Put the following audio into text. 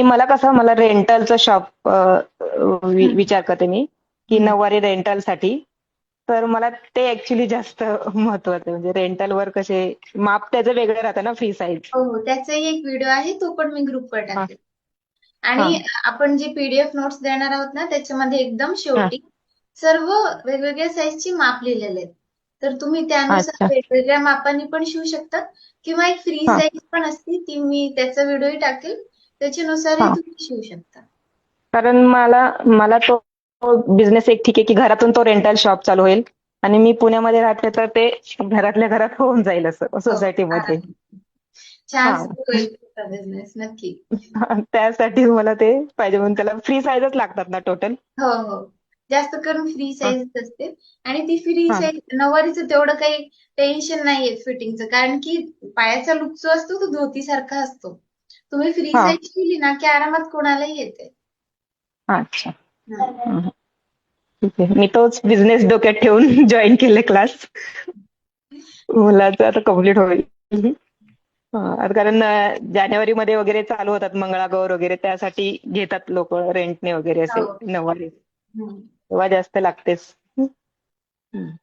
मला कसं मला रेंटलचं शॉप हम्म. विचार करते मी की हम्म. नऊवारी रेंटलसाठी. तर मला ते ऍक्च्युली जास्त महत्वाचं आहे. म्हणजे रेंटलवर कसे माप त्याचं वेगळं राहतं ना, फ्री साईज. हो, हो, त्याचाही एक व्हिडिओ आहे, तो पण मी ग्रुपवर हा टाकेल. हा आणि आपण जे पीडीएफ नोट्स देणार आहोत ना, त्याच्यामध्ये एकदम हा. शेवटी सर्व वेगवेगळ्या साईजची माप लिहिलेले आहेत. तर तुम्ही त्यानुसार अच्छा. वेगवेगळ्या मापांनी पण शिवू शकता, किंवा एक फ्री हा साईज पण असते, ती मी त्याचा व्हिडिओही टाकेल, त्याच्यानुसारही हा. तुम्ही शिवू शकता. कारण मला मला तो बिझनेस एक ठीक आहे की घरातून तो रेंटल शॉप चालू होईल. आणि मी पुण्यामध्ये राहते तर ते घरातल्या घरात होऊन जाईल असं हो, सोसायटीमध्ये. आराम. छान हा. सुरू होईल तुमचा बिझनेस नक्की. त्यासाठी मला ते पाहिजे म्हणून त्याला फ्री साईजच लागतात ना टोटल. हो, हो. जास्त करून फ्री हा साईज असते. आणि ती फ्री हा साईज नऊवारीचं तेवढं काही टेन्शन नाहीये फिटिंगचं, कारण की पायाचा लुक जो असतो तो धोती सारखा असतो. तुम्ही फ्री हा. साईज केली ना की आरामात कोणालाही येते. अच्छा. हम्म. हम्म. ठीक आहे, मी तोच बिझनेस डोक्यात ठेवून जॉईन केले क्लास. मुलाचं आता कम्प्लीट होईल. आता कारण जानेवारीमध्ये वगैरे चालू होतात मंगळागौर वगैरे, त्यासाठी घेतात लोक रेंटने वगैरे हो. असे नऊवारी. हम्म. तेव्हा जास्त लागतेच. हम्म.